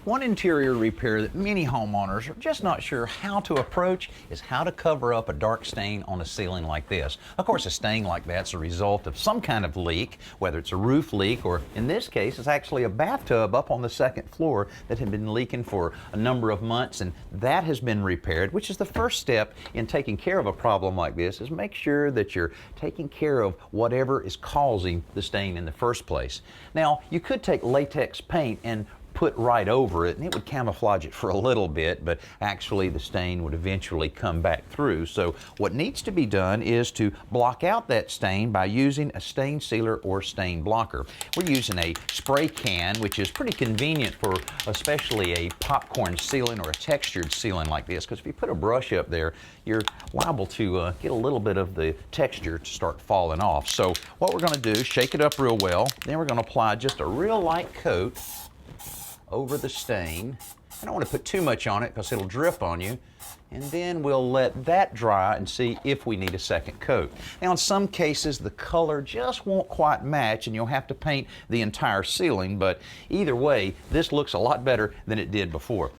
One interior repair that many homeowners are just not sure how to approach is how to cover up a dark stain on a ceiling like this. Of course, a stain like that's a result of some kind of leak, whether it's a roof leak or in this case, it's actually a bathtub up on the second floor that had been leaking for a number of months, and that has been repaired, which is the first step in taking care of a problem like this, is make sure that you're taking care of whatever is causing the stain in the first place. Now, you could take latex paint and put right over it and it would camouflage it for a little bit, but actually the stain would eventually come back through. So what needs to be done is to block out that stain by using a stain sealer or stain blocker. We're using a spray can, which is pretty convenient for especially a popcorn ceiling or a textured ceiling like this, because if you put a brush up there, you're liable to get a little bit of the texture to start falling off. So what we're going to do is shake it up real well, then we're going to apply just a real light coat over the stain. I don't want to put too much on it because it'll drip on you. And then we'll let that dry and see if we need a second coat. Now, in some cases, the color just won't quite match and you'll have to paint the entire ceiling, but either way, this looks a lot better than it did before.